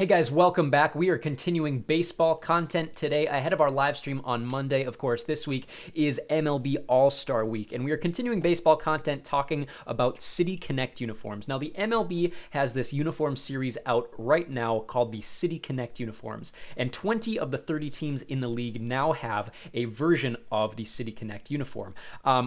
Hey guys, welcome back. We are continuing baseball content today ahead of our live stream on Monday. Of course, this week is MLB All-Star Week, and we are continuing baseball content talking about CityConnect uniforms. Now, the MLB has this uniform series out right now called the CityConnect uniforms, and 20 of the 30 teams in the league now have a version of the CityConnect uniform.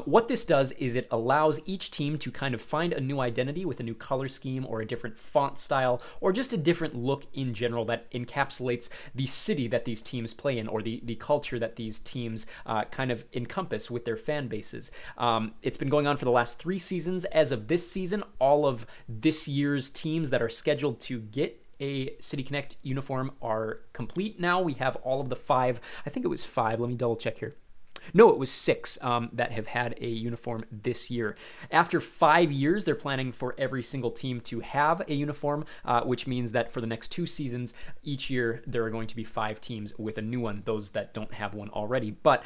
What this does is it allows each team to kind of find a new identity with a new color scheme or a different font style or just a different look in general that encapsulates the city that these teams play in or the culture that these teams kind of encompass with their fan bases. It's been going on for the last 3 seasons. As of this season, all of this year's teams that are scheduled to get a CityConnect uniform are complete now. We have all of the 5, I think it was 5, let me double check here. No, it was 6 that have had a uniform this year. After 5 years, they're planning for every single team to have a uniform, which means that for the next 2 seasons, each year there are going to be 5 teams with a new one, those that don't have one already. But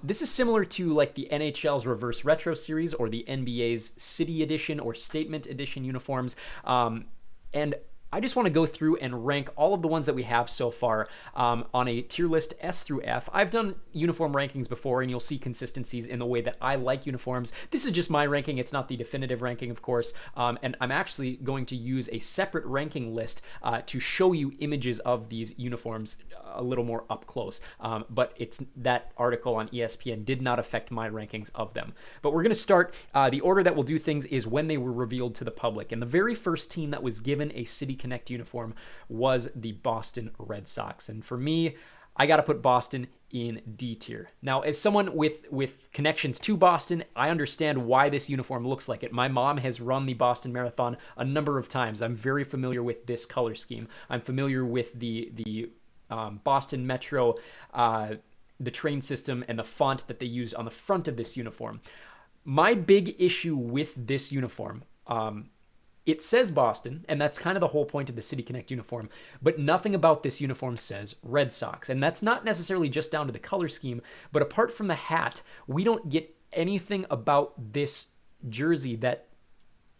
this is similar to like the NHL's Reverse Retro Series or the NBA's City Edition or Statement Edition uniforms. And I just want to go through and rank all of the ones that we have so far on a tier list S through F. I've done uniform rankings before, and you'll see consistencies in the way that I like uniforms. This is just my ranking. It's not the definitive ranking, of course, and I'm actually going to use a separate ranking list to show you images of these uniforms a little more up close. But it's that article on ESPN did not affect my rankings of them. But we're going to start. The order that we'll do things is when they were revealed to the public. And the very first team that was given a CityConnect uniform was the Boston Red Sox. And for me, I got to put Boston in D tier. Now, as someone with connections to Boston, I understand why this uniform looks like it. My mom has run the Boston Marathon a number of times. I'm very familiar with this color scheme. I'm familiar with the Boston Metro, the train system, and the font that they use on the front of this uniform. My big issue with this uniform, it says Boston, and that's kind of the whole point of the CityConnect uniform, but nothing about this uniform says Red Sox. And that's not necessarily just down to the color scheme, but apart from the hat, we don't get anything about this jersey that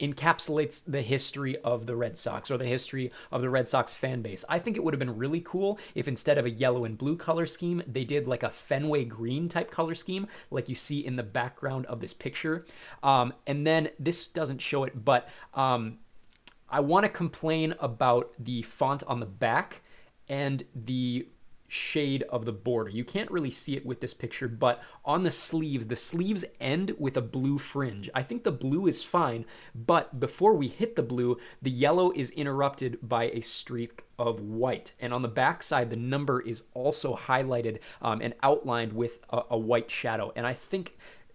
encapsulates the history of the Red Sox or the history of the Red Sox fan base. I think it would have been really cool if instead of a yellow and blue color scheme, they did like a Fenway green type color scheme like you see in the background of this picture. And then this doesn't show it, but I want to complain about the font on the back and the shade of the border. You can't really see it with this picture, but on the sleeves end with a blue fringe. I think the blue is fine, but before we hit the blue, the yellow is interrupted by a streak of white. And on the back side, the number is also highlighted and outlined with a white shadow. And I think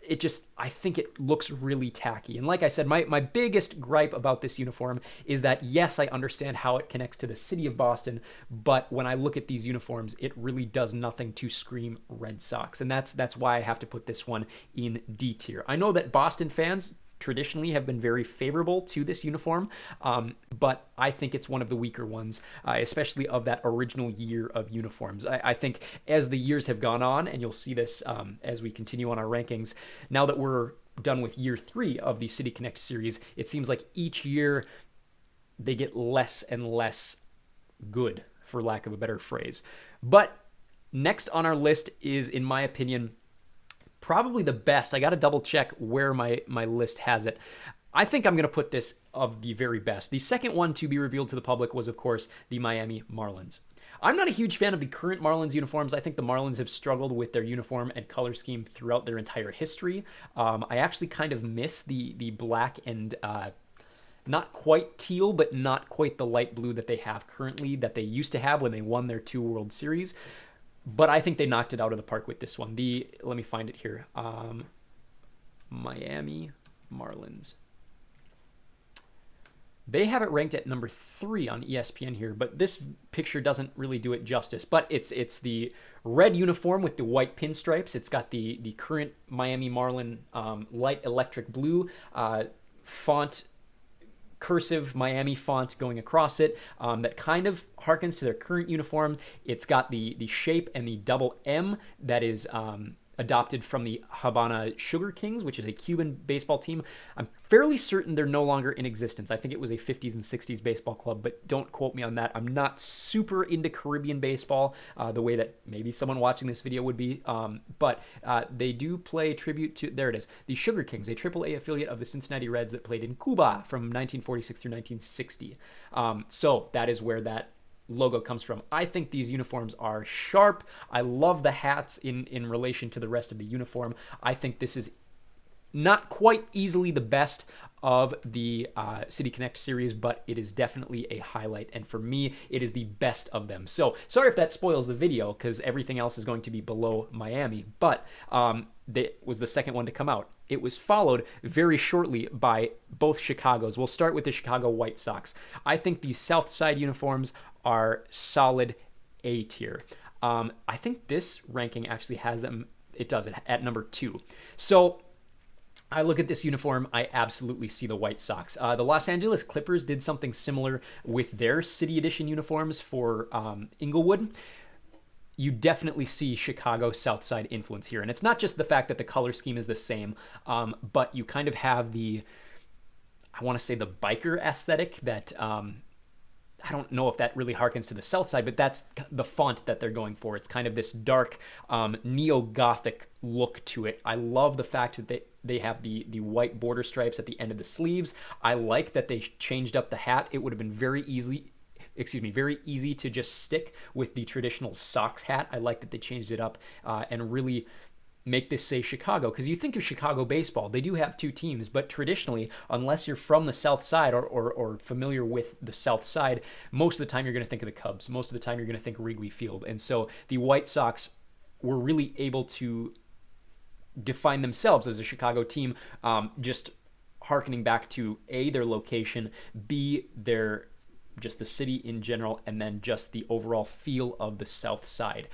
it looks really tacky. And like I said, my biggest gripe about this uniform is that, yes, I understand how it connects to the city of Boston, but when I look at these uniforms, it really does nothing to scream Red Sox. And that's why I have to put this one in D tier. I know that Boston fans traditionally have been very favorable to this uniform, but I think it's one of the weaker ones, especially of that original year of uniforms. I think as the years have gone on, and you'll see this as we continue on our rankings, now that we're done with year 3 of the CityConnect series, it seems like each year they get less and less good, for lack of a better phrase. But next on our list is, in my opinion, probably the best. I got to double check where my list has it. I think I'm going to put this of the very best. The second one to be revealed to the public was, of course, the Miami Marlins. I'm not a huge fan of the current Marlins uniforms. I think the Marlins have struggled with their uniform and color scheme throughout their entire history. I actually kind of miss the black and not quite teal, but not quite the light blue that they have currently, that they used to have when they won their 2 World Series. But I think they knocked it out of the park with this one. Let me find it here. Miami Marlins. They have it ranked at number 3 on ESPN here, but this picture doesn't really do it justice. But it's the red uniform with the white pinstripes. It's got the current Miami Marlin light electric blue font, cursive Miami font going across it that kind of harkens to their current uniform. It's got the shape and the double M that is adopted from the Havana Sugar Kings, which is a Cuban baseball team. I'm fairly certain they're no longer in existence. I think it was a 50s and 60s baseball club, but don't quote me on that. I'm not super into Caribbean baseball the way that maybe someone watching this video would be, but they do play tribute to, there it is, the Sugar Kings, a AAA affiliate of the Cincinnati Reds that played in Cuba from 1946 through 1960. So that is where that logo comes from. I think these uniforms are sharp. I love the hats in relation to the rest of the uniform. I think this is not quite easily the best of the CityConnect series, but it is definitely a highlight. And for me, it is the best of them. So sorry if that spoils the video, because everything else is going to be below Miami. But that was the second one to come out. It was followed very shortly by both Chicago's. We'll start with the Chicago White Sox. I think these South Side uniforms are solid A tier. I think this ranking actually has them, it does, at number 2. So I look at this uniform, I absolutely see the White Sox. The Los Angeles Clippers did something similar with their City Edition uniforms for Inglewood. You definitely see Chicago South Side influence here. And it's not just the fact that the color scheme is the same, but you kind of have the, I want to say the biker aesthetic that, I don't know if that really harkens to the South Side, but that's the font that they're going for. It's kind of this dark neo-Gothic look to it. I love the fact that they have the white border stripes at the end of the sleeves. I like that they changed up the hat. It would have been very easy to just stick with the traditional Sox hat. I like that they changed it up and really make this say Chicago, because you think of Chicago baseball, they do have 2 teams, but traditionally, unless you're from the South Side or familiar with the South Side, most of the time you're going to think of the Cubs. Most of the time you're going to think Wrigley Field. And so the White Sox were really able to define themselves as a Chicago team, just hearkening back to A, their location, B, their just the city in general, and then just the overall feel of the South Side.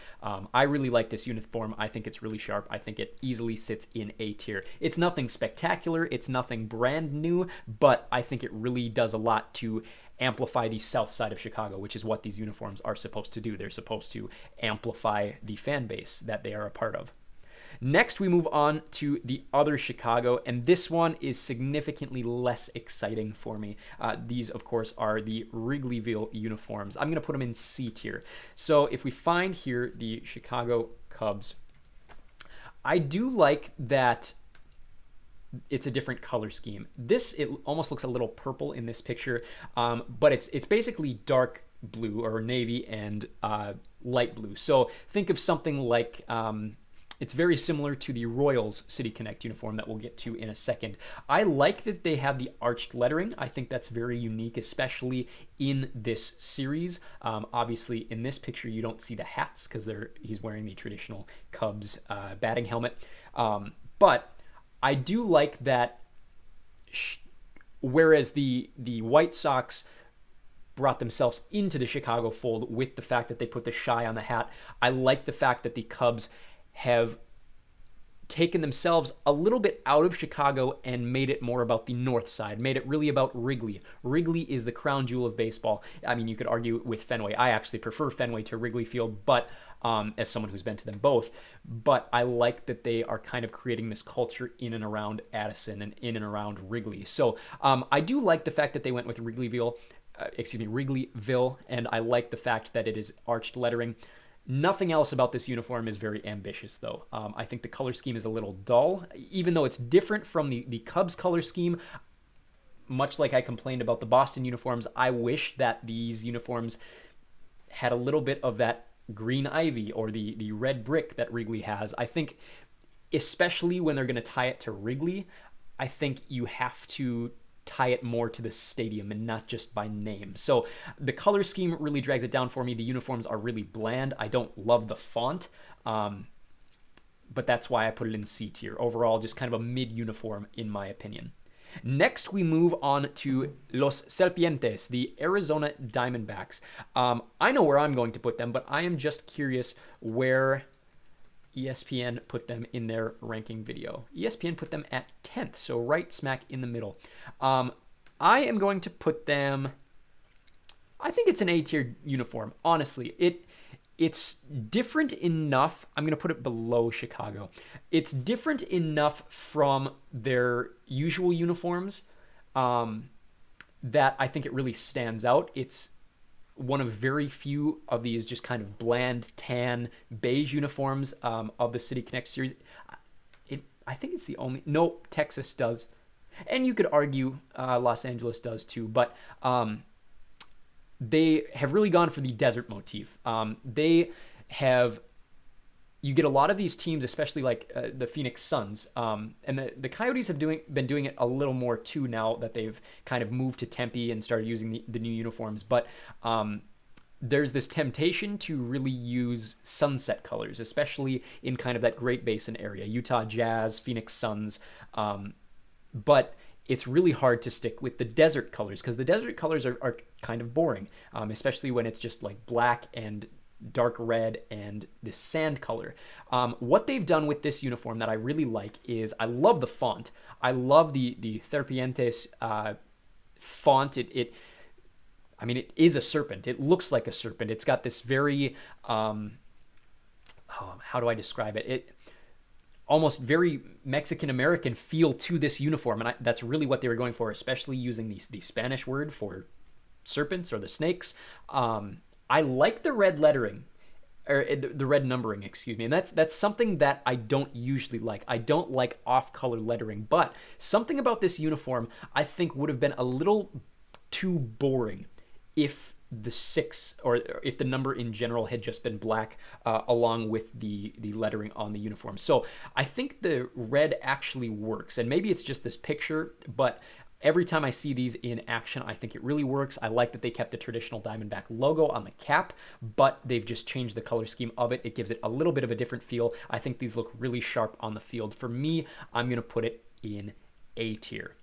I really like this uniform. I think it's really sharp. I think it easily sits in A tier. It's nothing spectacular. It's nothing brand new, but I think it really does a lot to amplify the South Side of Chicago, which is what these uniforms are supposed to do. They're supposed to amplify the fan base that they are a part of. Next, we move on to the other Chicago, and this one is significantly less exciting for me. These, of course, are the Wrigleyville uniforms. I'm going to put them in C tier. So if we find here the Chicago Cubs, I do like that it's a different color scheme. It almost looks a little purple in this picture, but it's basically dark blue or navy and light blue. So think of something like it's very similar to the Royals CityConnect uniform that we'll get to in a second. I like that they have the arched lettering. I think that's very unique, especially in this series. Obviously, in this picture, you don't see the hats because he's wearing the traditional Cubs batting helmet. But I do like that, whereas the White Sox brought themselves into the Chicago fold with the fact that they put the Chi on the hat, I like the fact that the Cubs have taken themselves a little bit out of Chicago and made it more about the North Side, made it really about Wrigley. Wrigley is the crown jewel of baseball. I mean, you could argue with Fenway. I actually prefer Fenway to Wrigley Field, but as someone who's been to them both. But I like that they are kind of creating this culture in and around Addison and in and around Wrigley. So I do like the fact that they went with Wrigleyville, and I like the fact that it is arched lettering. Nothing else about this uniform is very ambitious, though. I think the color scheme is a little dull, even though it's different from the Cubs color scheme. Much like I complained about the Boston uniforms, I wish that these uniforms had a little bit of that green ivy or the red brick that Wrigley has. I think, especially when they're going to tie it to Wrigley, I think you have to tie it more to the stadium and not just by name. So the color scheme really drags it down for me. The uniforms are really bland. I don't love the font, but that's why I put it in C tier. Overall, just kind of a mid-uniform in my opinion. Next, we move on to Los Serpientes, the Arizona Diamondbacks. I know where I'm going to put them, but I am just curious where ESPN put them in their ranking video. ESPN put them at 10th, so right smack in the middle. I am going to put them, I think it's an A-tier uniform, honestly. it's different enough. I'm going to put it below Chicago. It's different enough from their usual uniforms that I think it really stands out. It's one of very few of these just kind of bland tan beige uniforms of the CityConnect series. I think it's the only. No, Texas does, and you could argue Los Angeles does too. But they have really gone for the desert motif. They have. You get a lot of these teams, especially like the Phoenix Suns, and the Coyotes have been doing it a little more too now that they've kind of moved to Tempe and started using the new uniforms. But there's this temptation to really use sunset colors, especially in kind of that Great Basin area, Utah Jazz, Phoenix Suns. But it's really hard to stick with the desert colors because the desert colors are kind of boring, especially when it's just like black and dark red and this sand color. What they've done with this uniform that I really like is I love the font. I love the Serpientes font. It is a serpent. It looks like a serpent. It's got this very, how do I describe it? It almost very Mexican-American feel to this uniform, and that's really what they were going for, especially using the Spanish word for serpents or the snakes. I like the red lettering, or the red numbering, excuse me, and that's something that I don't usually like. I don't like off-color lettering, but something about this uniform I think would have been a little too boring if the 6 or if the number in general had just been black along with the lettering on the uniform. So I think the red actually works, and maybe it's just this picture, but every time I see these in action, I think it really works. I like that they kept the traditional Diamondback logo on the cap, but they've just changed the color scheme of it. It gives it a little bit of a different feel. I think these look really sharp on the field. For me, I'm going to put it in A tier.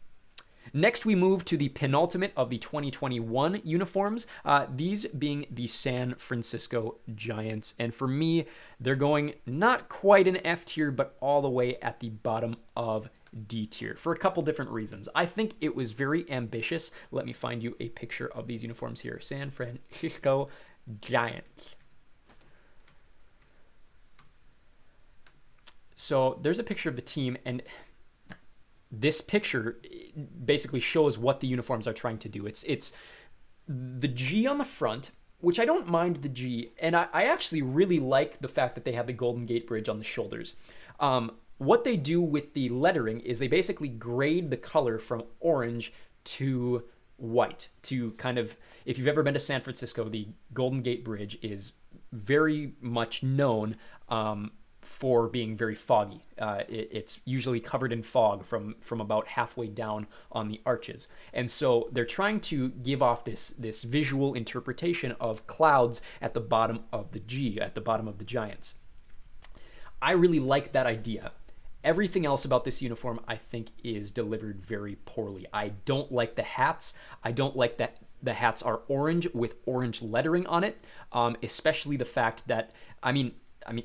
Next, we move to the penultimate of the 2021 uniforms, these being the San Francisco Giants. And for me, they're going not quite an F tier, but all the way at the bottom of D tier for a couple different reasons. I think it was very ambitious. Let me find you a picture of these uniforms here. San Francisco Giants. So there's a picture of the team, and this picture basically shows what the uniforms are trying to do. It's the G on the front, which I don't mind the G, and I actually really like the fact that they have the Golden Gate Bridge on the shoulders. What they do with the lettering is they basically grade the color from orange to white to kind of, if you've ever been to San Francisco, the Golden Gate Bridge is very much known for being very foggy. It's usually covered in fog from about halfway down on the arches. And so they're trying to give off this visual interpretation of clouds at the bottom of the G, at the bottom of the Giants. I really like that idea. Everything else about this uniform, I think, is delivered very poorly. I don't like the hats. I don't like that the hats are orange with orange lettering on it, especially the fact that, I mean,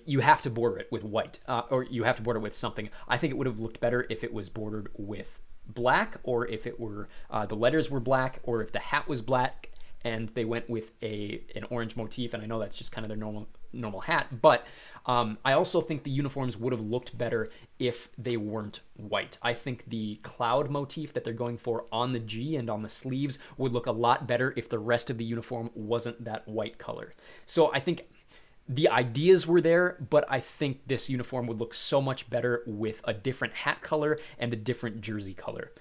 you have to border it with white, or you have to border it with something. I think it would have looked better if it was bordered with black, or if it were the letters were black, or if the hat was black and they went with an orange motif. And I know that's just kind of their normal hat, but I also think the uniforms would have looked better if they weren't white. I think the cloud motif that they're going for on the G and on the sleeves would look a lot better if the rest of the uniform wasn't that white color. So I think the ideas were there, but I think this uniform would look so much better with a different hat color and a different jersey color.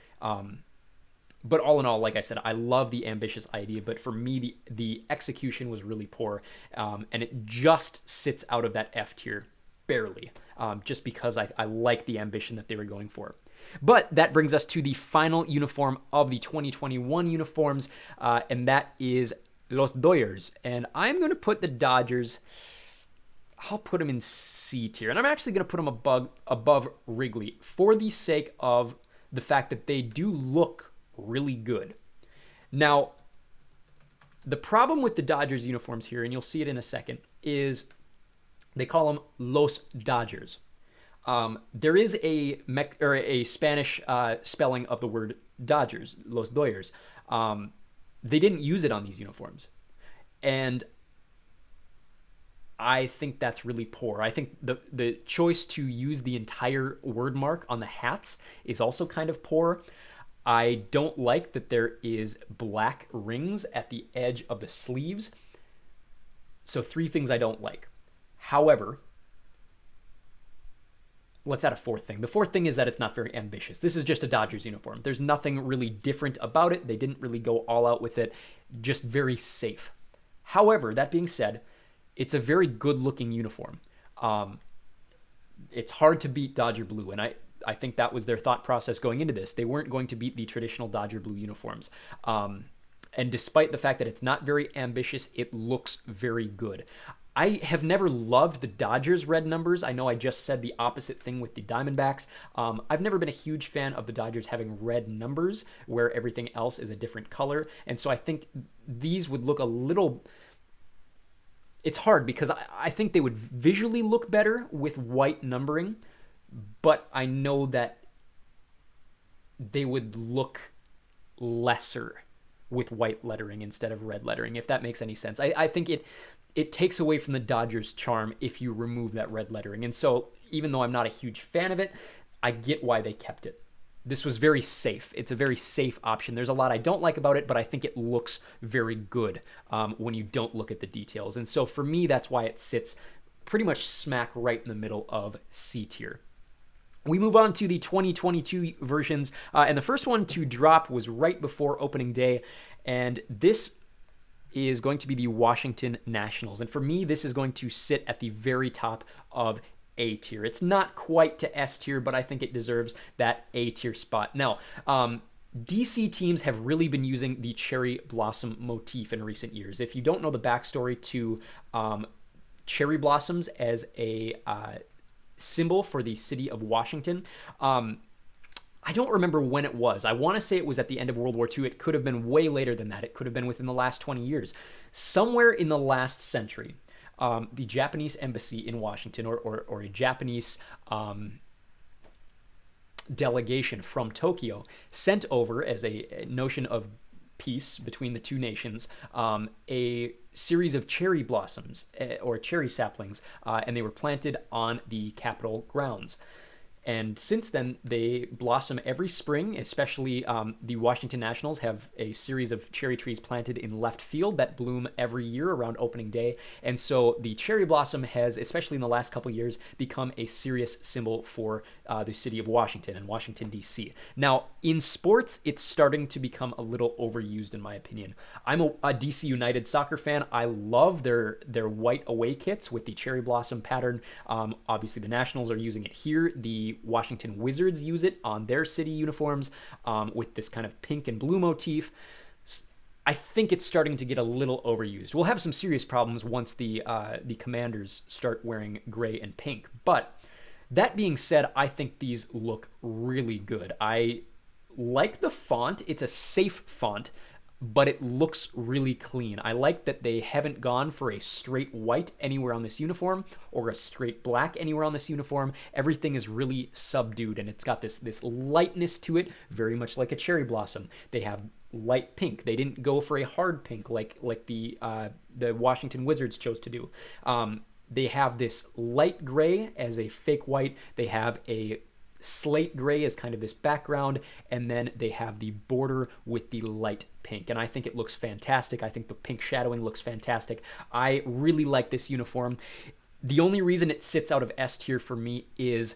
But all in all, like I said, I love the ambitious idea, but for me, the execution was really poor, and it just sits out of that F tier, barely, just because I like the ambition that they were going for. But that brings us to the final uniform of the 2021 uniforms, and that is Los Dodgers. And I'm going to put the Dodgers, I'll put them in C tier, and I'm actually going to put them above Wrigley for the sake of the fact that they do look really good. Now, the problem with the Dodgers uniforms here, and you'll see it in a second, is they call them Los Dodgers. There is a Spanish spelling of the word Dodgers, Los Dodgers. They didn't use it on these uniforms. And I think that's really poor. I think the choice to use the entire word mark on the hats is also kind of poor. I don't like that there is black rings at the edge of the sleeves. So 3 things I don't like. However, let's add a 4th thing. The 4th thing is that it's not very ambitious. This is just a Dodgers uniform. There's nothing really different about it. They didn't really go all out with it. Just very safe. However, that being said, it's a very good-looking uniform. It's hard to beat Dodger blue, and I think that was their thought process going into this. They weren't going to beat the traditional Dodger blue uniforms. And despite the fact that it's not very ambitious, it looks very good. I have never loved the Dodgers red numbers. I know I just said the opposite thing with the Diamondbacks. I've never been a huge fan of the Dodgers having red numbers where everything else is a different color. And so I think these would look a little... It's hard because I think they would visually look better with white numbering, but I know that they would look lesser with white lettering instead of red lettering, if that makes any sense. I think it takes away from the Dodgers' charm if you remove that red lettering. And so even though I'm not a huge fan of it, I get why they kept it. This was very safe. It's a very safe option. There's a lot I don't like about it, but I think it looks very good when you don't look at the details. And so for me, that's why it sits pretty much smack right in the middle of C tier. We move on to the 2022 versions, and the first one to drop was right before opening day, and this is going to be the Washington Nationals. And for me, this is going to sit at the very top of A tier. It's not quite to S tier, but I think it deserves that A tier spot. Now, DC teams have really been using the cherry blossom motif in recent years. If you don't know the backstory to cherry blossoms as a symbol for the city of Washington, I don't remember when it was. I want to say it was at the end of World War II. It could have been way later than that. It could have been within the last 20 years. Somewhere in the last century, the Japanese embassy in Washington or a Japanese delegation from Tokyo sent over, as a notion of peace between the two nations, a series of cherry blossoms or cherry saplings, and they were planted on the Capitol grounds. And since then, they blossom every spring, especially the Washington Nationals have a series of cherry trees planted in left field that bloom every year around opening day. And so the cherry blossom has, especially in the last couple of years, become a serious symbol for the city of Washington and Washington, D.C. Now, in sports, it's starting to become a little overused, in my opinion. I'm a D.C. United soccer fan. I love their white away kits with the cherry blossom pattern. Obviously, the Nationals are using it here. The Washington Wizards use it on their city uniforms with this kind of pink and blue motif. I think it's starting to get a little overused. We'll have some serious problems once the Commanders start wearing gray and pink. But that being said, I think these look really good. I like the font. It's a safe font, but it looks really clean. I like that they haven't gone for a straight white anywhere on this uniform or a straight black anywhere on this uniform. Everything is really subdued, and it's got this lightness to it, very much like a cherry blossom. They have light pink. They didn't go for a hard pink like the Washington Wizards chose to do. They have this light gray as a fake white. They have a slate gray as kind of this background, and then they have the border with the light pink, and I think it looks fantastic. I think the pink shadowing looks fantastic. I really like this uniform. The only reason it sits out of S tier for me is,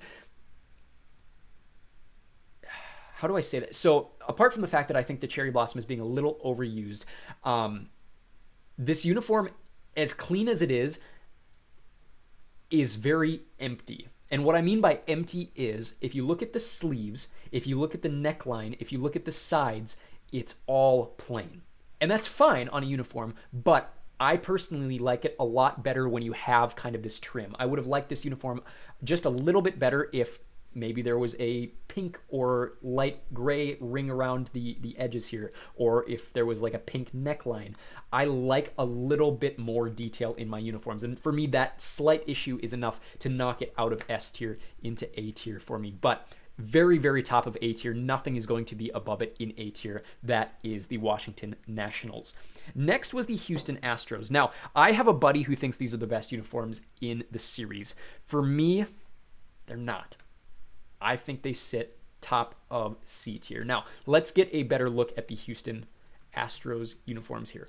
how do I say that? So apart from the fact that I think the cherry blossom is being a little overused, this uniform, as clean as it is very empty. And what I mean by empty is, if you look at the sleeves, if you look at the neckline, if you look at the sides, it's all plain. And that's fine on a uniform, but I personally like it a lot better when you have kind of this trim. I would have liked this uniform just a little bit better if maybe there was a pink or light gray ring around the edges here, or if there was like a pink neckline. I like a little bit more detail in my uniforms, and for me that slight issue is enough to knock it out of S tier into A tier for me. But Very, very top of A tier. Nothing is going to be above it in A tier. That is the Washington Nationals. Next was the Houston Astros. Now, I have a buddy who thinks these are the best uniforms in the series. For me, they're not. I think they sit top of C tier. Now, let's get a better look at the Houston Astros uniforms here.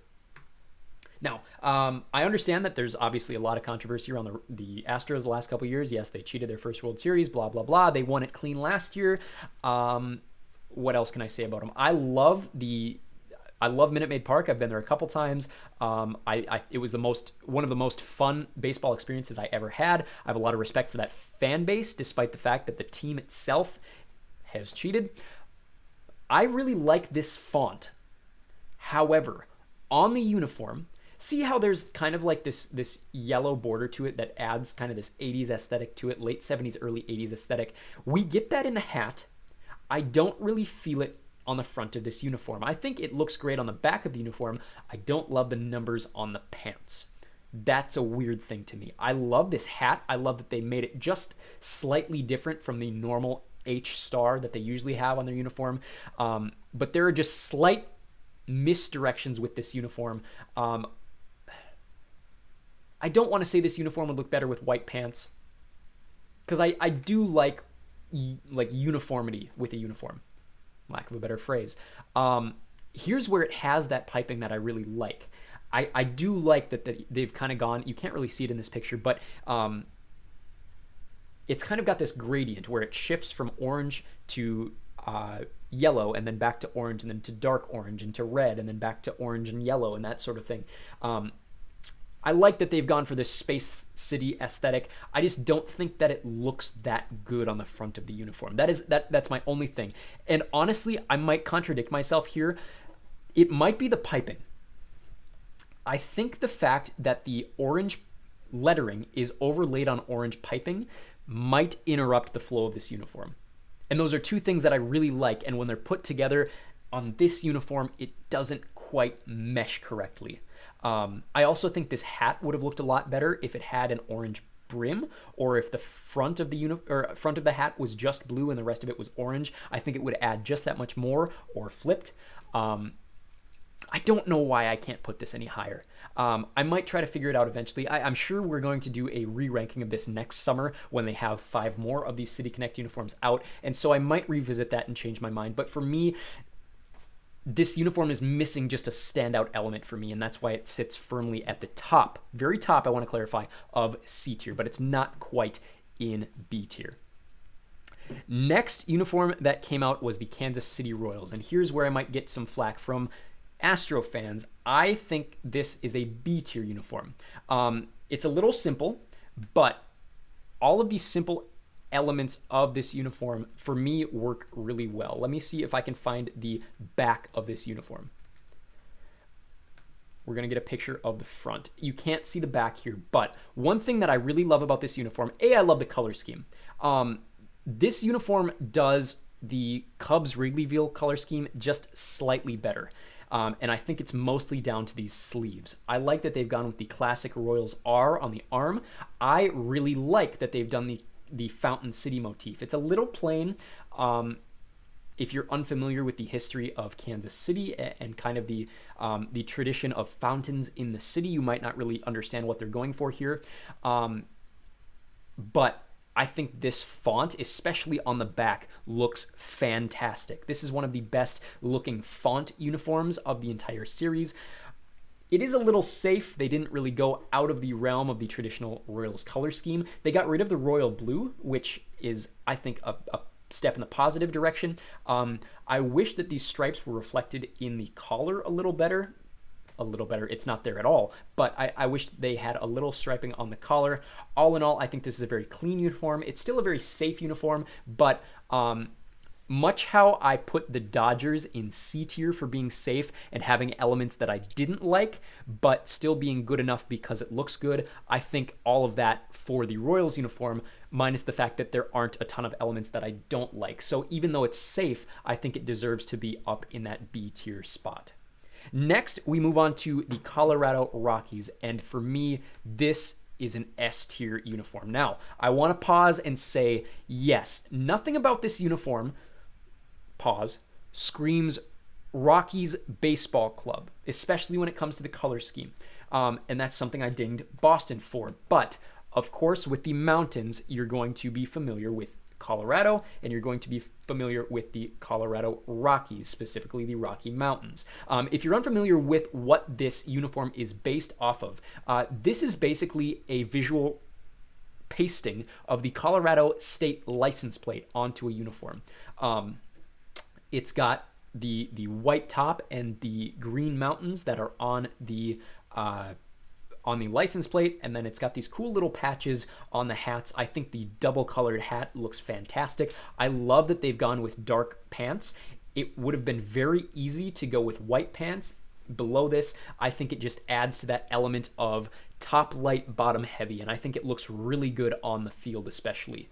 Now, I understand that there's obviously a lot of controversy around the Astros the last couple of years. Yes, they cheated their first World Series, blah, blah, blah. They won it clean last year. What else can I say about them? I love Minute Maid Park. I've been there a couple times. It was one of the most fun baseball experiences I ever had. I have a lot of respect for that fan base, despite the fact that the team itself has cheated. I really like this font. However, on the uniform, see how there's kind of like this yellow border to it that adds kind of this 80s aesthetic to it, late 70s, early 80s aesthetic. We get that in the hat. I don't really feel it on the front of this uniform. I think it looks great on the back of the uniform. I don't love the numbers on the pants. That's a weird thing to me. I love this hat. I love that they made it just slightly different from the normal H star that they usually have on their uniform. But there are just slight misdirections with this uniform. I don't want to say this uniform would look better with white pants, because I do like uniformity with a uniform, lack of a better phrase. Here's where it has that piping that I really like. I do like that they've kind of gone, you can't really see it in this picture, but it's kind of got this gradient where it shifts from orange to yellow, and then back to orange, and then to dark orange, and to red, and then back to orange and yellow, and that sort of thing. I like that they've gone for this Space City aesthetic. I just don't think that it looks that good on the front of the uniform. That's my only thing. And honestly, I might contradict myself here. It might be the piping. I think the fact that the orange lettering is overlaid on orange piping might interrupt the flow of this uniform. And those are two things that I really like. And when they're put together on this uniform, it doesn't quite mesh correctly. I also think this hat would have looked a lot better if it had an orange brim, or if the front of the hat was just blue and the rest of it was orange. I think it would add just that much more, or flipped. I don't know why I can't put this any higher. I might try to figure it out eventually. I'm sure we're going to do a re-ranking of this next summer when they have 5 more of these CityConnect uniforms out, and so I might revisit that and change my mind. But for me, this uniform is missing just a standout element for me, and that's why it sits firmly at the top, very top, I want to clarify, of C tier, but it's not quite in B tier. Next uniform that came out was the Kansas City Royals, and here's where I might get some flack from Astro fans. I think this is a B tier uniform. It's a little simple, but all of these simple elements of this uniform for me work really well. Let me see if I can find the back of this uniform. We're going to get a picture of the front. You can't see the back here, but one thing that I really love about this uniform, I love the color scheme. This uniform does the Cubs Wrigleyville color scheme just slightly better. And I think it's mostly down to these sleeves. I like that they've gone with the classic Royals R on the arm. I really like that they've done the Fountain City motif. It's a little plain. If you're unfamiliar with the history of Kansas City and kind of the tradition of fountains in the city, you might not really understand what they're going for here. But I think this font, especially on the back, looks fantastic. This is one of the best looking font uniforms of the entire series. It is a little safe. They didn't really go out of the realm of the traditional Royals color scheme. They got rid of the royal blue, which is, I think, a step in the positive direction. I wish that these stripes were reflected in the collar a little better. It's not there at all, but I wish they had a little striping on the collar. All in all, I think this is a very clean uniform. It's still a very safe uniform, but much how I put the Dodgers in C tier for being safe and having elements that I didn't like, but still being good enough because it looks good, I think all of that for the Royals uniform, minus the fact that there aren't a ton of elements that I don't like. So even though it's safe, I think it deserves to be up in that B tier spot. Next, we move on to the Colorado Rockies, and for me, this is an S tier uniform. Now, I want to pause and say, yes, nothing about this uniform, pause, screams Rockies baseball club, especially when it comes to the color scheme. And that's something I dinged Boston for. But, of course, with the mountains, you're going to be familiar with Colorado, and you're going to be familiar with the Colorado Rockies, specifically the Rocky Mountains. If you're unfamiliar with what this uniform is based off of, this is basically a visual pasting of the Colorado state license plate onto a uniform. It's got the white top and the green mountains that are on the license plate, and then it's got these cool little patches on the hats. I think the double colored hat looks fantastic. I love that they've gone with dark pants. It would have been very easy to go with white pants below this. I think it just adds to that element of top light, bottom heavy, and I think it looks really good on the field especially.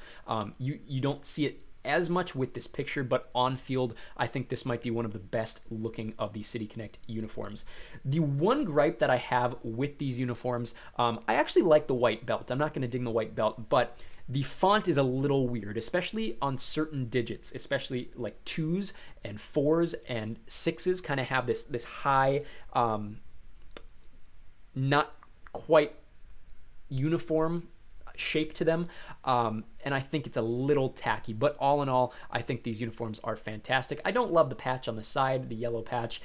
You don't see it as much with this picture, but on field, I think this might be one of the best looking of the CityConnect uniforms. The one gripe that I have with these uniforms, I actually like the white belt. I'm not going to ding the white belt, but the font is a little weird, especially on certain digits, especially like 2s and 4s and 6s kind of have this high, not quite uniform shape to them, and I think it's a little tacky, but all in all, I think these uniforms are fantastic. I don't love the patch on the side, the yellow patch,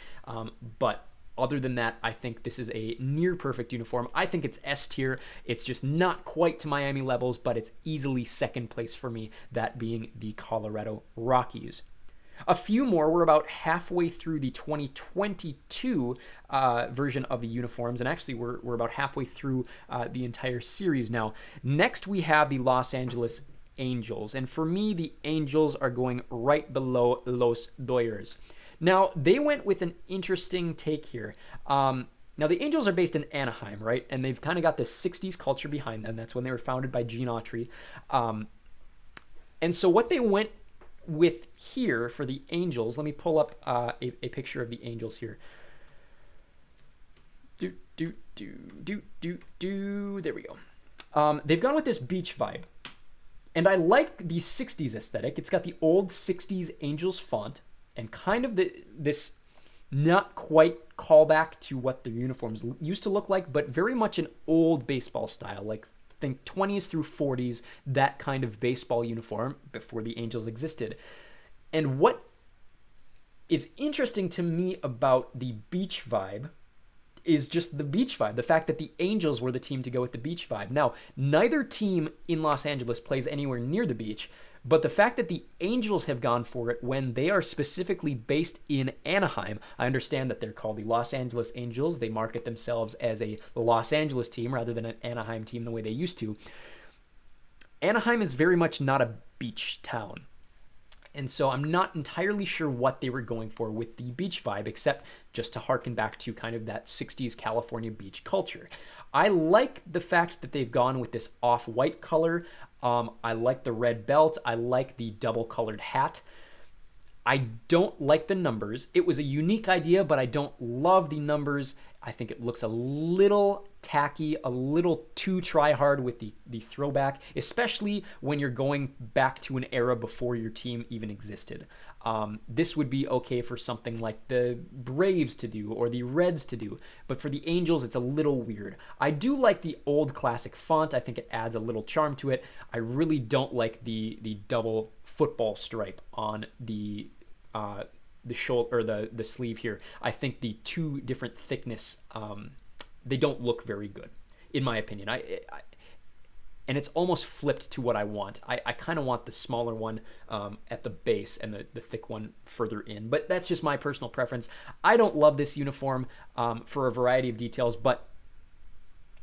but other than that, I think this is a near perfect uniform. I think it's S tier. It's just not quite to Miami levels, but it's easily second place for me, that being the Colorado Rockies. A few more. We're about halfway through the 2022 version of the uniforms, and actually we're about halfway through the entire series now. Next, we have the Los Angeles Angels, and for me, the Angels are going right below Los Dodgers. Now, they went with an interesting take here. Now, the Angels are based in Anaheim, right? And they've kind of got this 60s culture behind them. That's when they were founded by Gene Autry. And so what they went with here for the Angels, let me pull up a picture of the Angels here. There we go. They've gone with this beach vibe. And I like the 60s aesthetic. It's got the old 60s Angels font and kind of this not quite callback to what their uniforms used to look like, but very much an old baseball style, like think 20s through 40s, that kind of baseball uniform before the Angels existed. And what is interesting to me about the beach vibe is just the beach vibe, the fact that the Angels were the team to go with the beach vibe. Now, neither team in Los Angeles plays anywhere near the beach, but the fact that the Angels have gone for it when they are specifically based in Anaheim, I understand that they're called the Los Angeles Angels. They market themselves as a Los Angeles team rather than an Anaheim team the way they used to. Anaheim is very much not a beach town. And so I'm not entirely sure what they were going for with the beach vibe, except just to harken back to kind of that 60s California beach culture. I like the fact that they've gone with this off-white color. I like the red belt. I like the double-colored hat. I don't like the numbers. It was a unique idea, but I don't love the numbers. I think it looks a little tacky, a little too try-hard with the throwback, especially when you're going back to an era before your team even existed. This would be okay for something like the Braves to do or the Reds to do, but for the Angels, it's a little weird. I do like the old classic font. I think it adds a little charm to it. I really don't like the double football stripe on the shoulder or the sleeve here. I think the two different thickness, they don't look very good, in my opinion. And it's almost flipped to what I want. I kind of want the smaller one at the base and the thick one further in. But that's just my personal preference. I don't love this uniform for a variety of details, but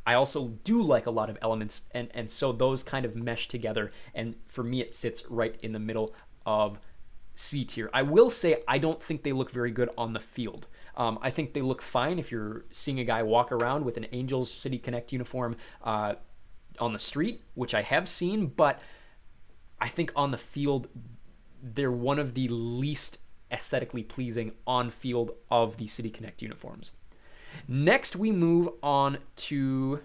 I also do like a lot of elements, and so those kind of mesh together. And for me, it sits right in the middle of C tier. I will say I don't think they look very good on the field. I think they look fine if you're seeing a guy walk around with an Angels CityConnect uniform on the street, which I have seen, but I think on the field, they're one of the least aesthetically pleasing on field of the CityConnect uniforms. Next, we move on to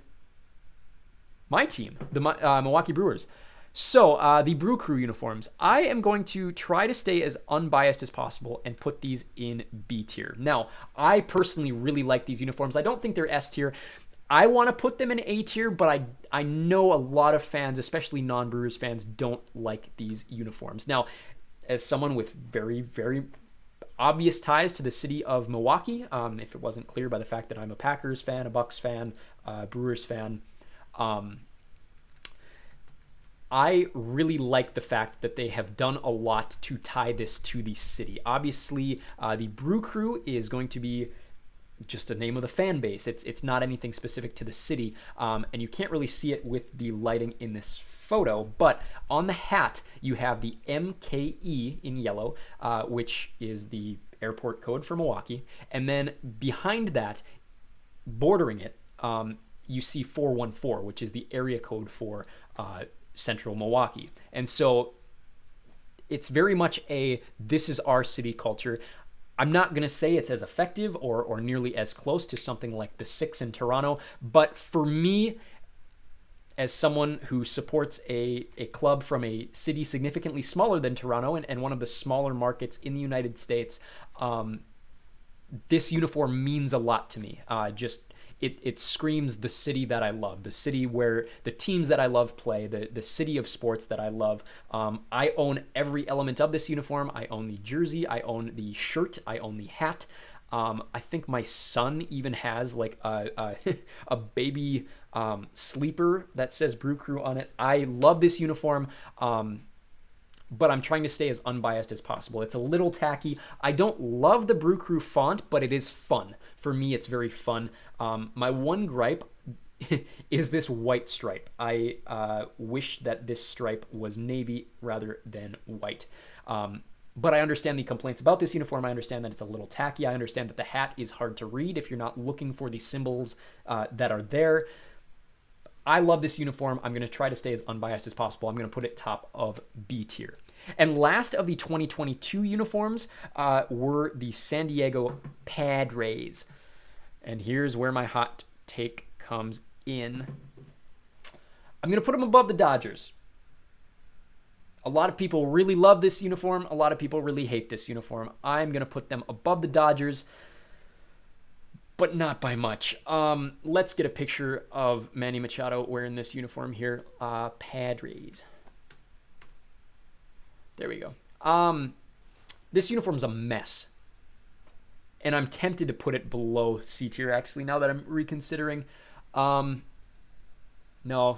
My team, the Milwaukee Brewers. So, the Brew Crew uniforms. I am going to try to stay as unbiased as possible and put these in B tier. Now, I personally really like these uniforms. I don't think they're S tier. I want to put them in A tier, but I know a lot of fans, especially non-Brewers fans, don't like these uniforms. Now, as someone with very, very obvious ties to the city of Milwaukee, if it wasn't clear by the fact that I'm a Packers fan, a Bucks fan, Brewers fan, I really like the fact that they have done a lot to tie this to the city. Obviously, the Brew Crew is going to be just a name of the fan base. It's not anything specific to the city, and you can't really see it with the lighting in this photo, but on the hat you have the MKE in yellow, which is the airport code for Milwaukee, and then behind that, bordering it, you see 414, which is the area code for central Milwaukee. And so it's very much this is our city culture. I'm not going to say it's as effective or nearly as close to something like the 6 in Toronto, but for me, as someone who supports a club from a city significantly smaller than Toronto and one of the smaller markets in the United States, this uniform means a lot to me. It screams the city that I love, the city where the teams that I love play, the city of sports that I love. I own every element of this uniform. I own the jersey, I own the shirt, I own the hat. I think my son even has like a baby sleeper that says Brew Crew on it. I love this uniform. But I'm trying to stay as unbiased as possible. It's a little tacky. I don't love the Brew Crew font, but it is fun. For me, it's very fun. My one gripe is this white stripe. I wish that this stripe was navy rather than white. But I understand the complaints about this uniform. I understand that it's a little tacky. I understand that the hat is hard to read if you're not looking for the symbols that are there. I love this uniform. I'm going to try to stay as unbiased as possible. I'm going to put it top of B tier. And last of the 2022 uniforms were the San Diego Padres. And here's where my hot take comes in. I'm going to put them above the Dodgers. A lot of people really love this uniform. A lot of people really hate this uniform. I'm going to put them above the Dodgers, but not by much. Let's get a picture of Manny Machado wearing this uniform here. Padres. There we go. This uniform's a mess. And I'm tempted to put it below C tier, actually, now that I'm reconsidering. No,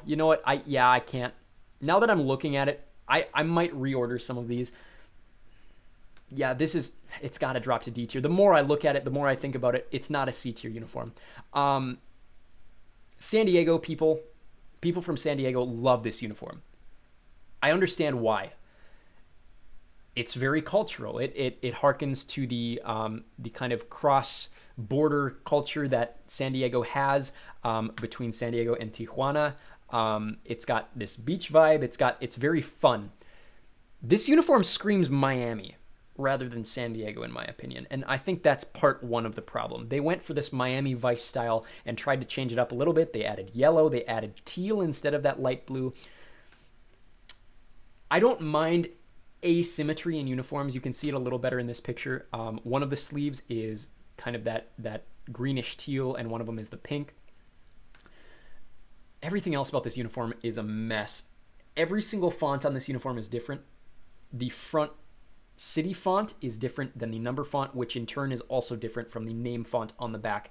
you know what? I can't. Now that I'm looking at it, I might reorder some of these. Yeah, it's got to drop to D tier. The more I look at it, the more I think about it, it's not a C tier uniform. San Diego people from San Diego love this uniform. I understand why. It's very cultural. It harkens to the kind of cross-border culture that San Diego has between San Diego and Tijuana. It's got this beach vibe. It's very fun. This uniform screams Miami rather than San Diego, in my opinion. And I think that's part one of the problem. They went for this Miami Vice style and tried to change it up a little bit. They added yellow. They added teal instead of that light blue. I don't mind asymmetry in uniforms. You can see it a little better in this picture. One of the sleeves is kind of that greenish teal, and one of them is the pink. Everything else about this uniform is a mess. Every single font on this uniform is different. The front city font is different than the number font, which in turn is also different from the name font on the back.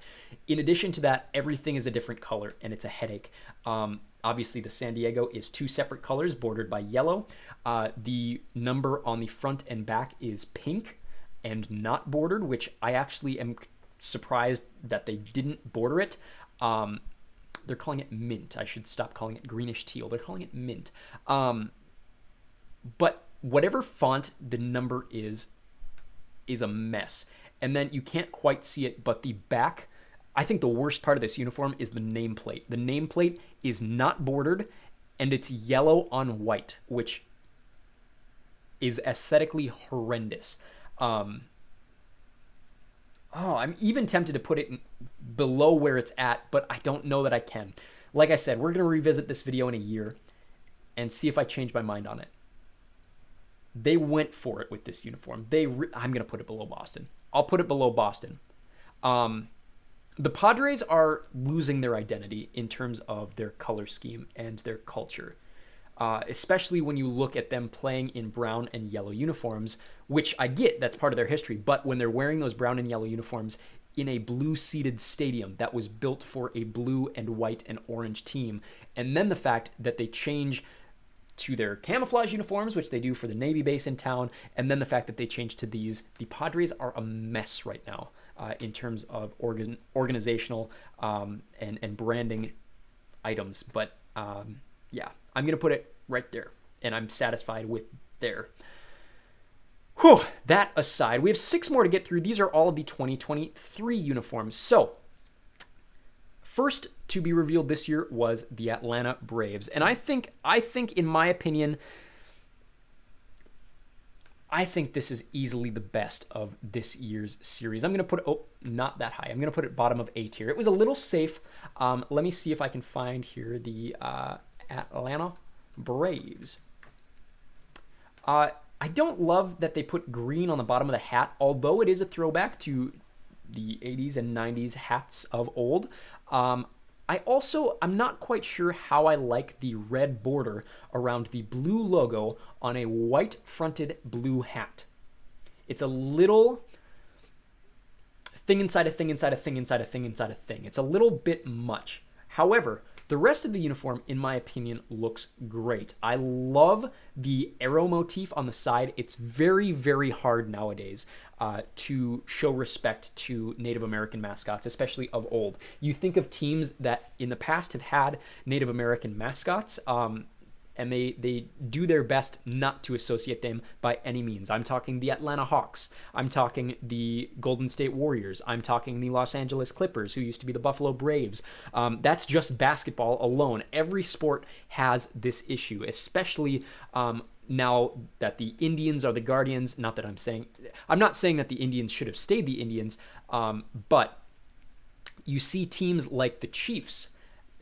In addition to that, everything is a different color, and it's a headache. Obviously, the San Diego is two separate colors bordered by yellow. The number on the front and back is pink and not bordered, which I actually am surprised that they didn't border it. They're calling it mint. I should stop calling it greenish teal. They're calling it mint. But whatever font the number is a mess. And then you can't quite see it, but the back, I think the worst part of this uniform is the nameplate. The nameplate is not bordered, and it's yellow on white, which is aesthetically horrendous. I'm even tempted to put it below where it's at, but I don't know that I can. Like I said, we're going to revisit this video in a year and see if I change my mind on it. They went for it with this uniform. I'm going to put it below Boston. I'll put it below Boston. The Padres are losing their identity in terms of their color scheme and their culture, especially when you look at them playing in brown and yellow uniforms, which I get, that's part of their history. But when they're wearing those brown and yellow uniforms in a blue-seated stadium that was built for a blue and white and orange team, and then the fact that they change to their camouflage uniforms, which they do for the Navy base in town, and then the fact that they change to these, the Padres are a mess right now in terms of organizational and branding items. But yeah, I'm going to put it right there, and I'm satisfied with there. Whew, that aside, we have 6 more to get through. These are all of the 2023 uniforms. So, first to be revealed this year was the Atlanta Braves. And I think in my opinion, I think this is easily the best of this year's series. I'm going to put it, not that high. I'm going to put it bottom of A tier. It was a little safe. Let me see if I can find here the Atlanta Braves. I don't love that they put green on the bottom of the hat, although it is a throwback to the 80s and 90s hats of old. I'm not quite sure how I like the red border around the blue logo on a white fronted blue hat. It's a little thing inside a thing inside a thing inside a thing inside a thing. It's a little bit much. However, the rest of the uniform, in my opinion, looks great. I love the arrow motif on the side. It's very, very hard nowadays to show respect to Native American mascots, especially of old. You think of teams that in the past have had Native American mascots, and they do their best not to associate them by any means. I'm talking the Atlanta Hawks. I'm talking the Golden State Warriors. I'm talking the Los Angeles Clippers, who used to be the Buffalo Braves. That's just basketball alone. Every sport has this issue, especially now that the Indians are the Guardians. I'm not saying that the Indians should have stayed the Indians, but you see teams like the Chiefs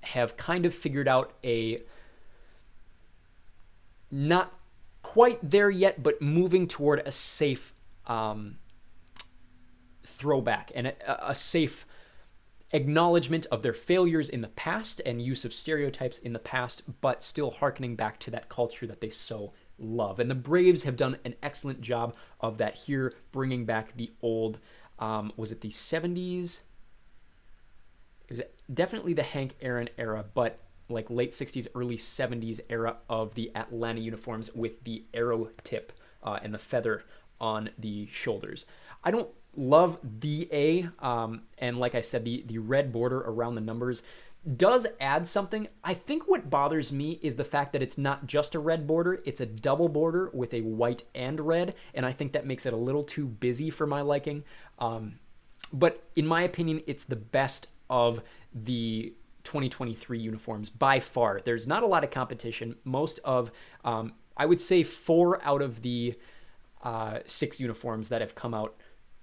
have kind of figured out a not quite there yet, but moving toward a safe throwback and a safe acknowledgement of their failures in the past and use of stereotypes in the past, but still hearkening back to that culture that they so love. And the Braves have done an excellent job of that here, bringing back the old, was it the 70s? It was definitely the Hank Aaron era, but like late 60s, early 70s era of the Atlanta uniforms with the arrow tip and the feather on the shoulders. I don't love the A, and like I said, the red border around the numbers does add something. I think what bothers me is the fact that it's not just a red border, it's a double border with a white and red, and I think that makes it a little too busy for my liking. But in my opinion, it's the best of the 2023 uniforms by far. There's not a lot of competition. Most of, I would say 4 out of the 6 uniforms that have come out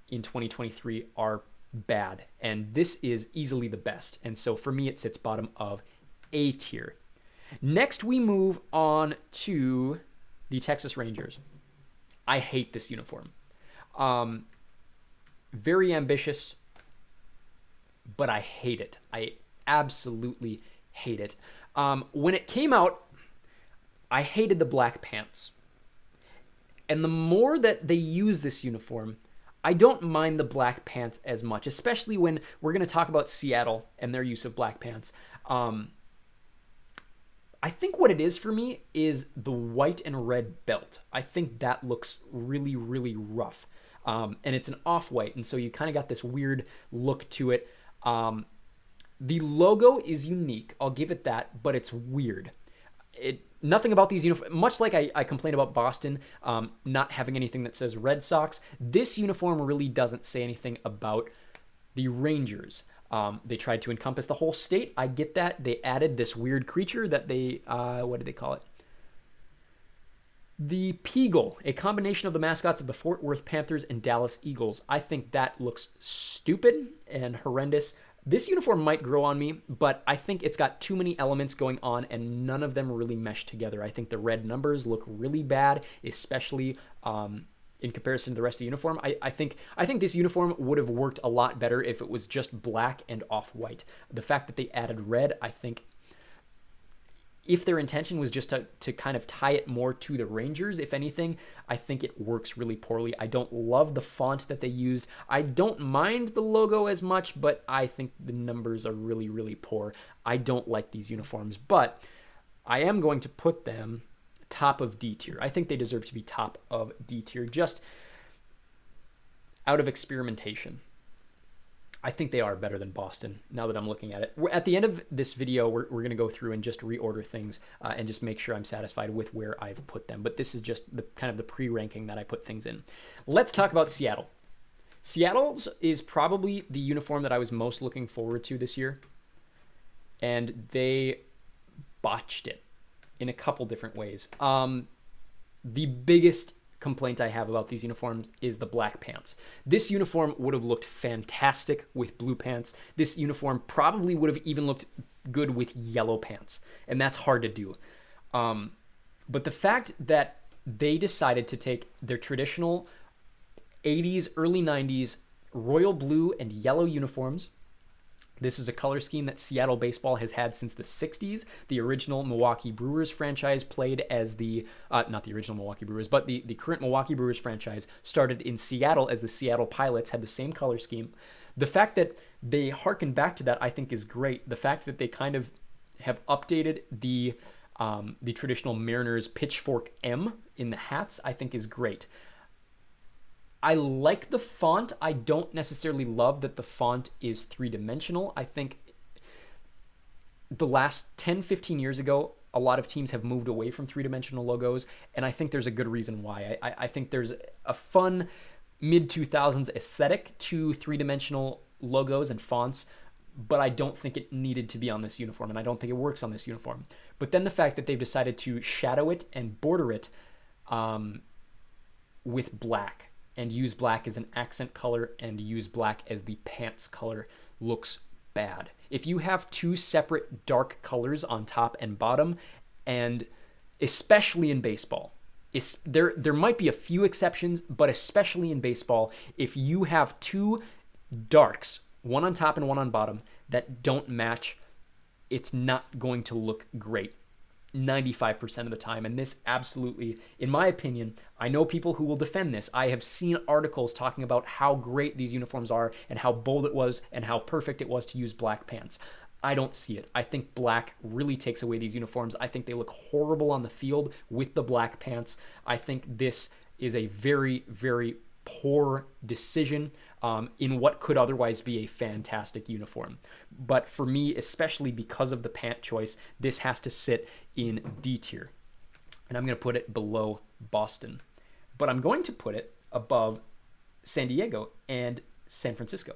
in 2023 are bad, and this is easily the best. And so for me, it sits bottom of A tier. Next, we move on to the Texas Rangers. I hate this uniform. Very ambitious, but I hate it. I absolutely hate it. When it came out, I hated the black pants. And the more that they use this uniform, I don't mind the black pants as much, especially when we're going to talk about Seattle and their use of black pants. I think what it is for me is the white and red belt. I think that looks really, really rough. And it's an off-white, and so you kind of got this weird look to it. The logo is unique, I'll give it that, but it's weird. Nothing about these uniforms, much like I complained about Boston not having anything that says Red Sox, this uniform really doesn't say anything about the Rangers. They tried to encompass the whole state. I get that. They added this weird creature that they, what did they call it? The Peagle, a combination of the mascots of the Fort Worth Panthers and Dallas Eagles. I think that looks stupid and horrendous. This uniform might grow on me, but I think it's got too many elements going on and none of them really mesh together. I think the red numbers look really bad, especially in comparison to the rest of the uniform. I think this uniform would have worked a lot better if it was just black and off-white. The fact that they added red, I think if their intention was just to kind of tie it more to the Rangers, if anything, I think it works really poorly. I don't love the font that they use. I don't mind the logo as much, but I think the numbers are really, really poor. I don't like these uniforms, but I am going to put them top of D tier. I think they deserve to be top of D tier, just out of experimentation. I think they are better than Boston now that I'm looking at it. At the end of this video, we're going to go through and just reorder things and just make sure I'm satisfied with where I've put them. But this is just the kind of the pre-ranking that I put things in. Let's talk about Seattle. Seattle's is probably the uniform that I was most looking forward to this year. And they botched it in a couple different ways. The biggest complaint I have about these uniforms is the black pants. This uniform would have looked fantastic with blue pants. This uniform probably would have even looked good with yellow pants, and that's hard to do. But the fact that they decided to take their traditional 80s, early 90s royal blue and yellow uniforms. This is a color scheme that Seattle baseball has had since the 60s. The original Milwaukee Brewers franchise played as not the original Milwaukee Brewers, but the current Milwaukee Brewers franchise started in Seattle as the Seattle Pilots, had the same color scheme. The fact that they harken back to that, I think, is great. The fact that they kind of have updated the traditional Mariners pitchfork M in the hats, I think is great. I like the font. I don't necessarily love that the font is three-dimensional. I think the last 10, 15 years ago, a lot of teams have moved away from three-dimensional logos, and I think there's a good reason why. I think there's a fun mid-2000s aesthetic to three-dimensional logos and fonts, but I don't think it needed to be on this uniform, and I don't think it works on this uniform. But then the fact that they've decided to shadow it and border it with black, and use black as an accent color and use black as the pants color looks bad. If you have two separate dark colors on top and bottom, and especially in baseball, there might be a few exceptions, but especially in baseball, if you have two darks, one on top and one on bottom, that don't match, it's not going to look great 95% of the time. And this absolutely, in my opinion, I know people who will defend this. I have seen articles talking about how great these uniforms are and how bold it was and how perfect it was to use black pants. I don't see it. I think black really takes away these uniforms. I think they look horrible on the field with the black pants. I think this is a very, very poor decision in what could otherwise be a fantastic uniform. But for me, especially because of the pant choice, this has to sit in D tier. And I'm going to put it below Boston. But I'm going to put it above San Diego and San Francisco.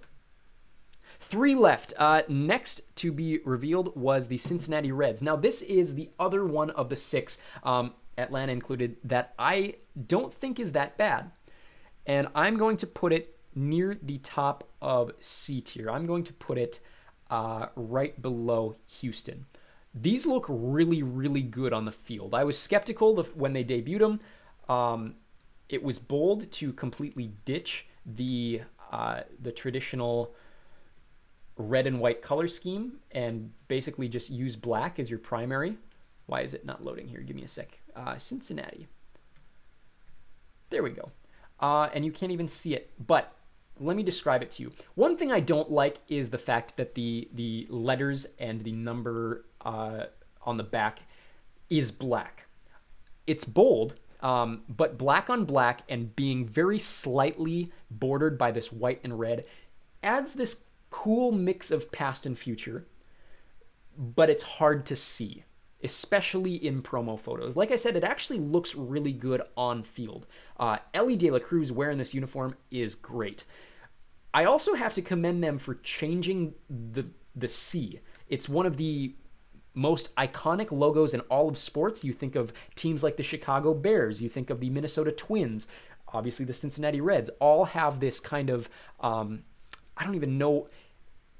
3 left. Next to be revealed was the Cincinnati Reds. Now, this is the other one of the 6, Atlanta included, that I don't think is that bad. And I'm going to put it near the top of C tier. I'm going to put it right below Houston. These look really, really good on the field. I was skeptical when they debuted them. It was bold to completely ditch the traditional red and white color scheme and basically just use black as your primary. Why is it not loading here? Give me a sec. Cincinnati. There we go. And you can't even see it, but let me describe it to you. One thing I don't like is the fact that the letters and the number on the back is black. It's bold, but black on black and being very slightly bordered by this white and red adds this cool mix of past and future, but it's hard to see, especially in promo photos. Like I said, it actually looks really good on field. Ellie De La Cruz wearing this uniform is great. I also have to commend them for changing the C. It's one of the most iconic logos in all of sports. You think of teams like the Chicago Bears, you think of the Minnesota Twins, obviously the Cincinnati Reds, all have this kind of, I don't even know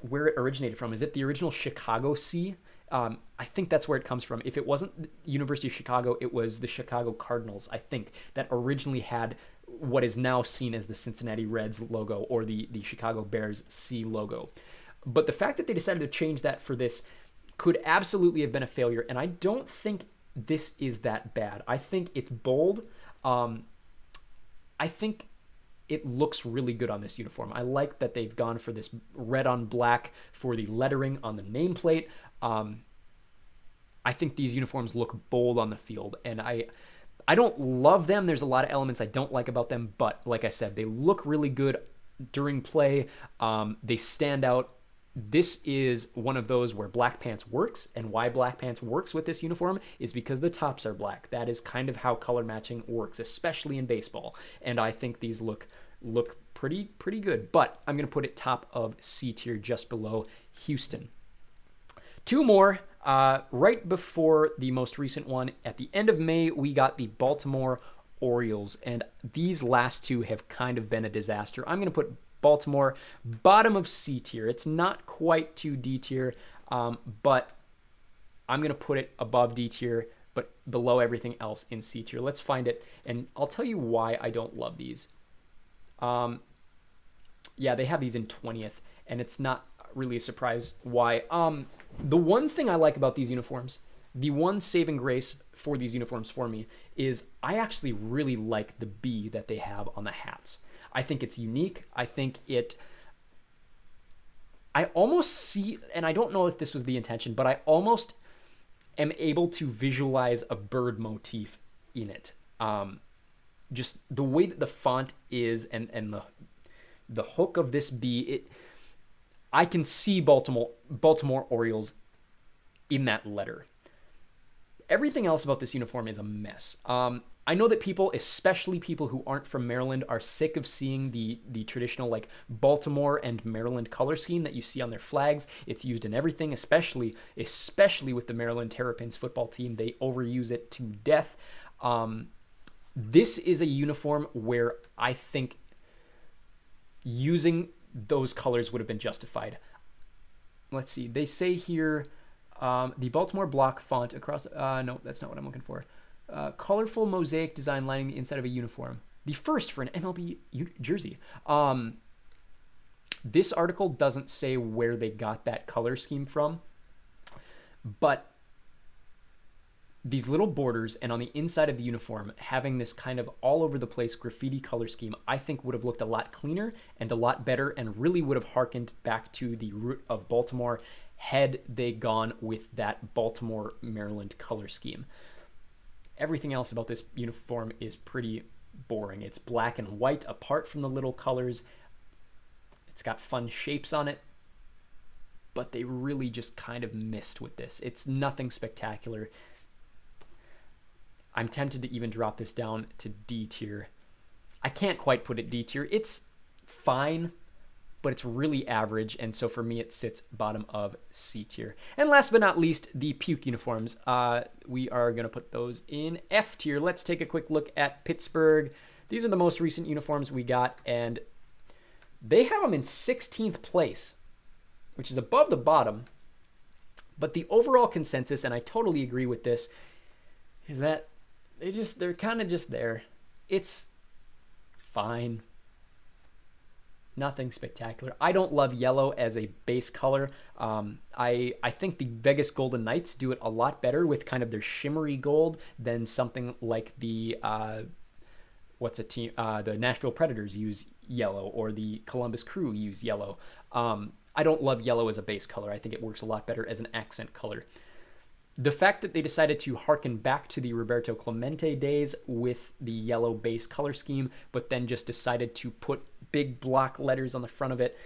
where it originated from. Is it the original Chicago C? I think that's where it comes from. If it wasn't University of Chicago, it was the Chicago Cardinals, I think, that originally had what is now seen as the Cincinnati Reds logo, or the Chicago Bears C logo. But the fact that they decided to change that for this could absolutely have been a failure, and I don't think this is that bad. I think it's bold. I think it looks really good on this uniform. I like that they've gone for this red on black for the lettering on the nameplate. I think these uniforms look bold on the field, and I don't love them. There's a lot of elements I don't like about them, but like I said, they look really good during play. They stand out. This is one of those where black pants works, and why black pants works with this uniform is because the tops are black. That is kind of how color matching works, especially in baseball, and I think these look pretty good, but I'm going to put it top of C tier, just below Houston. Two more right before the most recent one. At the end of May, we got the Baltimore Orioles, and these last two have kind of been a disaster. I'm going to put Baltimore bottom of C tier. It's not quite to D tier, but I'm going to put it above D tier, but below everything else in C tier. Let's find it, and I'll tell you why I don't love these. Yeah, they have these in 20th, and it's not really a surprise why. The one thing I like about these uniforms, the one saving grace for these uniforms for me, is I actually really like the B that they have on the hats. I think it's unique. I almost see, and I don't know if this was the intention, but I almost am able to visualize a bird motif in it. Just the way that the font is, and the hook of this B, I can see Baltimore Orioles in that letter. Everything else about this uniform is a mess. I know that people, especially people who aren't from Maryland, are sick of seeing the traditional like Baltimore and Maryland color scheme that you see on their flags. It's used in everything, especially with the Maryland Terrapins football team. They overuse it to death. This is a uniform where I think using those colors would have been justified. Let's see. They say here the Baltimore block font across. No, that's not what I'm looking for. Colorful mosaic design lining the inside of a uniform. The first for an MLB jersey. This article doesn't say where they got that color scheme from, but these little borders and on the inside of the uniform having this kind of all over the place graffiti color scheme, I think would have looked a lot cleaner and a lot better, and really would have harkened back to the root of Baltimore had they gone with that Baltimore, Maryland color scheme. Everything else about this uniform is pretty boring. It's black and white apart from the little colors. It's got fun shapes on it, but they really just kind of missed with this. It's nothing spectacular. I'm tempted to even drop this down to D tier. I can't quite put it D tier. It's fine, but it's really average, and so for me it sits bottom of C tier. And last but not least, the puke uniforms. We are going to put those in F tier. Let's take a quick look at Pittsburgh. These are the most recent uniforms we got, and they have them in 16th place, which is above the bottom. But the overall consensus, and I totally agree with this, is that they're kind of just there. It's fine. Nothing spectacular. I don't love yellow as a base color. I think the Vegas Golden Knights do it a lot better with kind of their shimmery gold than something like the the Nashville Predators use yellow, or the Columbus Crew use yellow. I don't love yellow as a base color. I think it works a lot better as an accent color. The fact that they decided to harken back to the Roberto Clemente days with the yellow base color scheme, but then just decided to put big block letters on the front of it,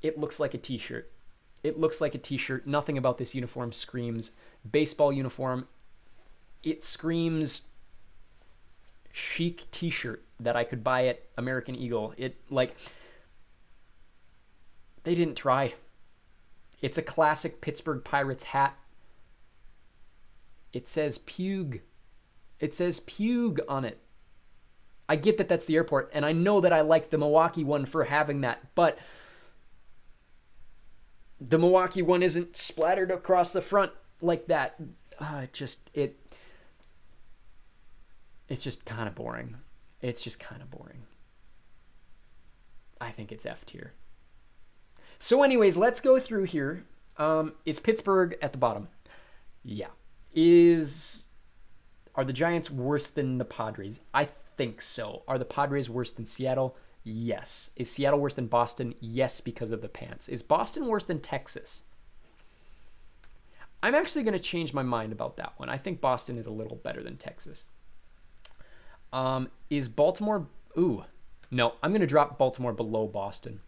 it looks like a t-shirt. It looks like a t-shirt. Nothing about this uniform screams baseball uniform. It screams chic t-shirt that I could buy at American Eagle. They didn't try. It's a classic Pittsburgh Pirates hat. It says Pug. It says Pug on it. I get that that's the airport, and I know that I liked the Milwaukee one for having that, but the Milwaukee one isn't splattered across the front like that. It's just kind of boring. It's just kind of boring. I think it's F tier. So anyways, let's go through here. Is Pittsburgh at the bottom? Yeah. Are the Giants worse than the Padres? I think so. Are the Padres worse than Seattle? Yes. Is Seattle worse than Boston? Yes, because of the pants. Is Boston worse than Texas? I'm actually going to change my mind about that one. I think Boston is a little better than Texas. Is Baltimore... Ooh. No, I'm going to drop Baltimore below Boston.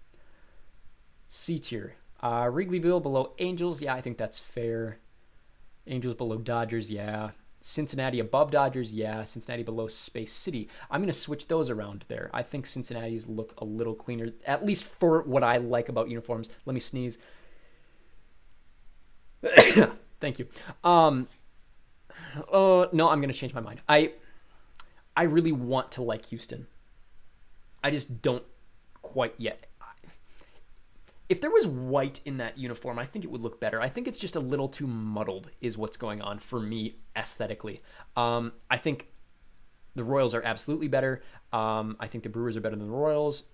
C tier. Wrigleyville below Angels. Yeah, I think that's fair. Angels below Dodgers. Yeah. Cincinnati above Dodgers. Yeah. Cincinnati below Space City. I'm going to switch those around there. I think Cincinnati's look a little cleaner, at least for what I like about uniforms. Let me sneeze. Thank you. No, I'm going to change my mind. I really want to like Houston. I just don't quite yet. If there was white in that uniform, I think it would look better. I think it's just a little too muddled is what's going on for me aesthetically. I think the Royals are absolutely better. I think the Brewers are better than the Royals.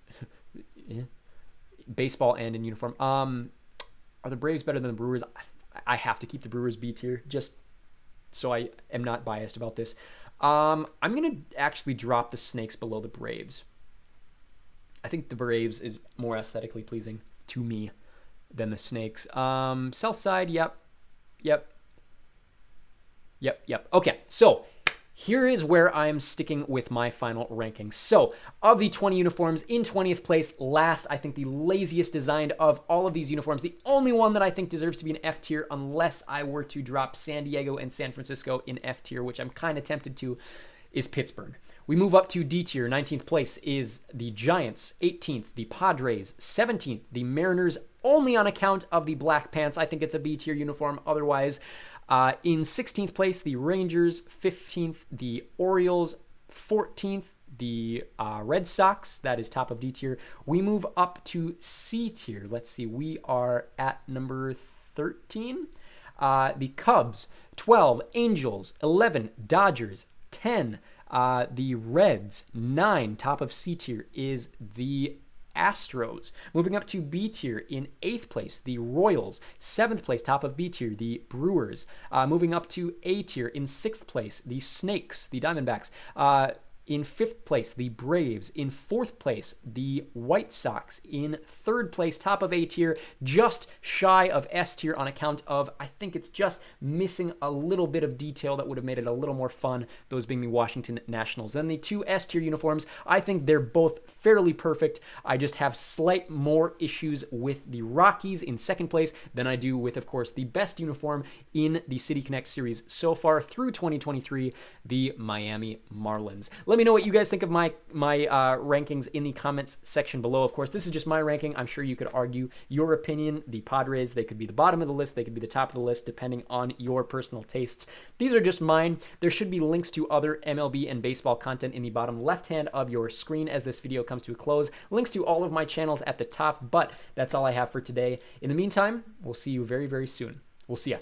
Baseball and in uniform. Are the Braves better than the Brewers? I have to keep the Brewers B tier just so I am not biased about this. I'm going to actually drop the Snakes below the Braves. I think the Braves is more aesthetically pleasing to me than the Snakes. South side, yep. Okay, so here is where I'm sticking with my final ranking. So, of the 20 uniforms, in 20th place, last, I think the laziest designed of all of these uniforms, the only one that I think deserves to be an F tier, unless I were to drop San Diego and San Francisco in F tier, which I'm kind of tempted to, is Pittsburgh. We move up to D tier. 19th place is the Giants. 18th, the Padres. 17th, the Mariners, only on account of the black pants. I think it's a B tier uniform otherwise. In 16th place, the Rangers. 15th, the Orioles. 14th, the Red Sox. That is top of D tier. We move up to C tier. Let's see. We are at number 13. The Cubs. 12, Angels. 11, Dodgers. 10, the Reds. 9, top of C tier, is the Astros. Moving up to B tier, in 8th place, the Royals. 7th place, top of B tier, the Brewers. Moving up to A tier, in 6th place, the Snakes, the Diamondbacks. In 5th place, the Braves. In 4th place, the White Sox. In 3rd place, top of A tier, just shy of S tier on account of, I think it's just missing a little bit of detail that would have made it a little more fun, those being the Washington Nationals. Then the two S tier uniforms, I think they're both fairly perfect. I just have slight more issues with the Rockies in 2nd place than I do with, of course, the best uniform in the CityConnect series so far through 2023, the Miami Marlins. Let me know what you guys think of my rankings in the comments section below. Of course, this is just my ranking. I'm sure you could argue your opinion. The Padres, they could be the bottom of the list. They could be the top of the list, depending on your personal tastes. These are just mine. There should be links to other MLB and baseball content in the bottom left hand of your screen as this video comes to a close. Links to all of my channels at the top, but that's all I have for today. In the meantime, we'll see you very, very soon. We'll see ya.